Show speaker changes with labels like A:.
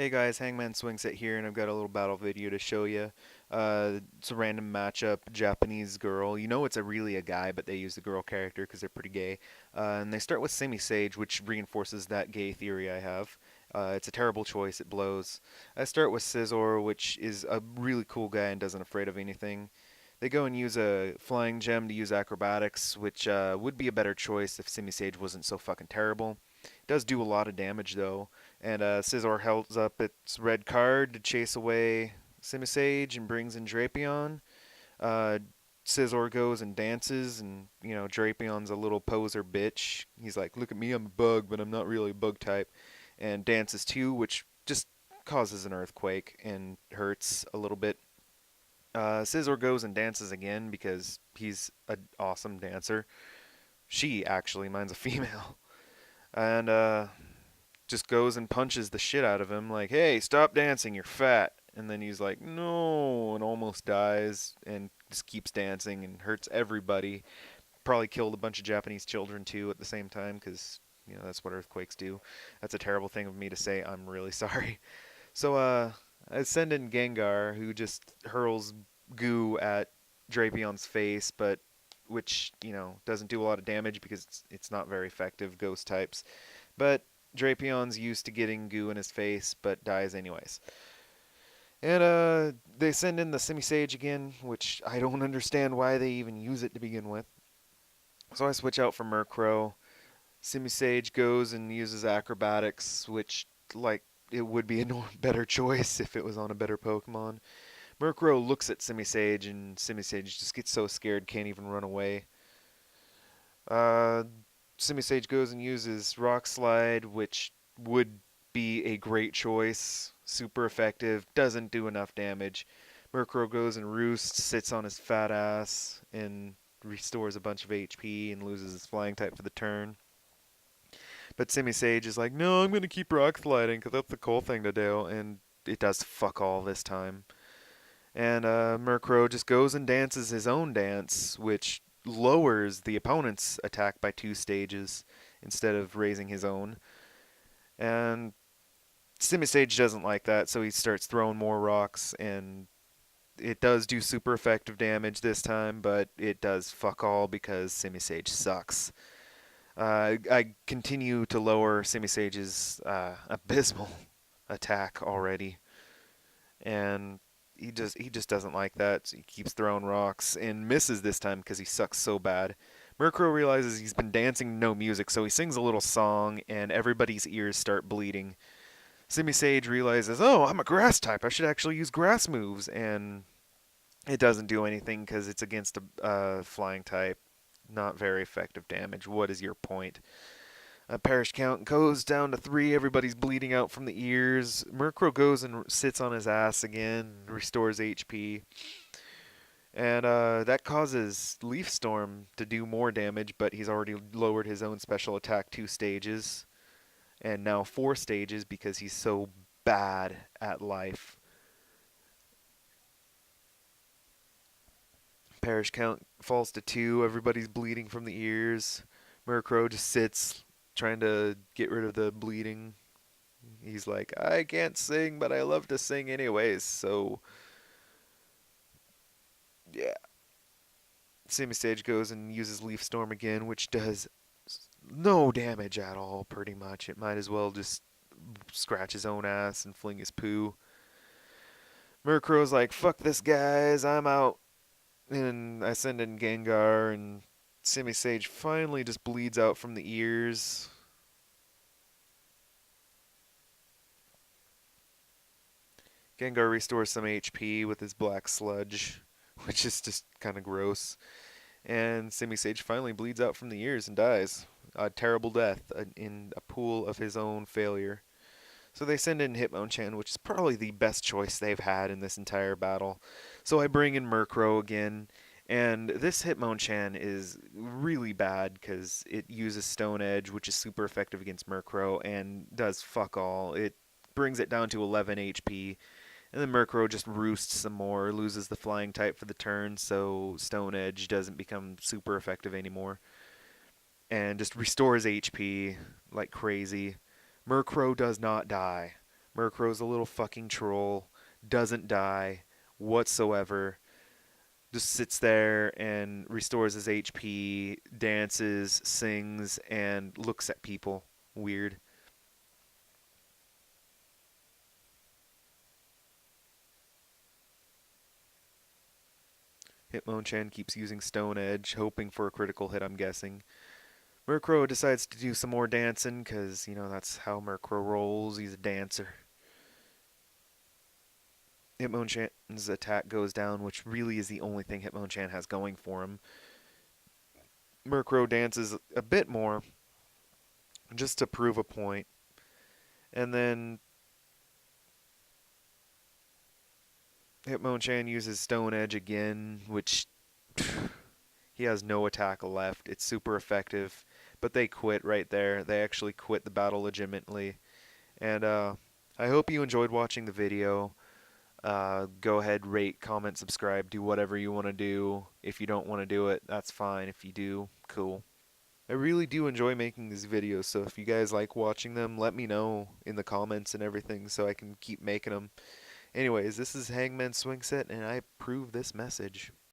A: Hey guys, Hangman Swingset here, and I've got a little battle video to show you. It's a random matchup, Japanese girl. You know it's really a guy, but they use the girl character because they're pretty gay. And they start with Simi Sage, which reinforces that gay theory I have. It's a terrible choice, it blows. I start with Scizor, which is a really cool guy and doesn't afraid of anything. They go and use a flying gem to use acrobatics, which would be a better choice if Simi Sage wasn't so fucking terrible. It does do a lot of damage though, and Scizor holds up its red card to chase away Simisage and brings in Drapion. Uh, Scizor goes and dances, and Drapion's a little poser bitch. He's like, "Look at me, I'm a bug, but I'm not really a bug type," and dances too, which just causes an earthquake and hurts a little bit. Scizor goes and dances again because he's an awesome dancer. She actually, mine's a female, and just goes and punches the shit out of him, like, "Hey, stop dancing, you're fat." And then he's like, "No," and almost dies and just keeps dancing and hurts everybody. Probably killed a bunch of Japanese children too at the same time because, that's what earthquakes do. That's a terrible thing of me to say. I'm really sorry. So, I send in Gengar, who just hurls goo at Drapion's face, but which, doesn't do a lot of damage because it's not very effective, ghost types. But Drapion's used to getting goo in his face, but dies anyways. And they send in the Simisage again, which I don't understand why they even use it to begin with. So I switch out for Murkrow. Simisage goes and uses acrobatics, which, like, it would be a better choice if it was on a better Pokemon. Murkrow looks at Simisage, and Simisage just gets so scared, can't even run away. Uh, Simisage goes and uses Rock Slide, which would be a great choice. Super effective, doesn't do enough damage. Murkrow goes and roosts, sits on his fat ass, and restores a bunch of HP and loses his flying type for the turn. But Simisage is like, "No, I'm going to keep Rock Sliding because that's the cool thing to do," and it does fuck all this time. And Murkrow just goes and dances his own dance, which lowers the opponent's attack by 2 stages instead of raising his own. And Simisage doesn't like that, so he starts throwing more rocks, and it does do super effective damage this time, but it does fuck all because Simisage sucks. I continue to lower Simisage's abysmal attack already, and he just doesn't like that. So he keeps throwing rocks and misses this time because he sucks so bad. Murkrow realizes he's been dancing no music, so he sings a little song, and everybody's ears start bleeding. Simisage realizes, "Oh, I'm a grass type. I should actually use grass moves," and it doesn't do anything because it's against a flying type. Not very effective damage. What is your point? Parish count goes down to 3. Everybody's bleeding out from the ears. Murkrow goes and sits on his ass again, restores HP. And that causes Leaf Storm to do more damage, but he's already lowered his own special attack 2 stages. And now 4 stages because he's so bad at life. Parish count falls to 2. Everybody's bleeding from the ears. Murkrow just sits, trying to get rid of the bleeding. He's like, "I can't sing, but I love to sing anyways." So, yeah. Simisage goes and uses Leaf Storm again, which does no damage at all, pretty much. It might as well just scratch his own ass and fling his poo. Murkrow's like, "Fuck this, guys, I'm out." And I send in Gengar, and Simisage finally just bleeds out from the ears. Gengar restores some HP with his black sludge, which is just kind of gross. And Simisage finally bleeds out from the ears and dies. A terrible death in a pool of his own failure. So they send in Hitmonchan, which is probably the best choice they've had in this entire battle. So I bring in Murkrow again, and this Hitmonchan is really bad because it uses Stone Edge, which is super effective against Murkrow, and does fuck all. It brings it down to 11 HP, and then Murkrow just roosts some more, loses the flying type for the turn, so Stone Edge doesn't become super effective anymore, and just restores HP like crazy. Murkrow does not die. Murkrow's a little fucking troll, doesn't die whatsoever, just sits there and restores his HP, dances, sings, and looks at people. Weird. Hitmonchan keeps using Stone Edge, hoping for a critical hit, I'm guessing. Murkrow decides to do some more dancing, because, that's how Murkrow rolls. He's a dancer. Hitmonchan's attack goes down, which really is the only thing Hitmonchan has going for him. Murkrow dances a bit more, just to prove a point. And then Hitmonchan uses Stone Edge again, which he has no attack left. It's super effective, but they quit right there. They actually quit the battle legitimately. And I hope you enjoyed watching the video. Go ahead, rate, comment, subscribe, do whatever you want to do. If you don't want to do it, that's fine. If you do, cool. I really do enjoy making these videos, so if you guys like watching them, let me know in the comments and everything so I can keep making them. Anyways, this is Hangman Swing Set, and I approve this message.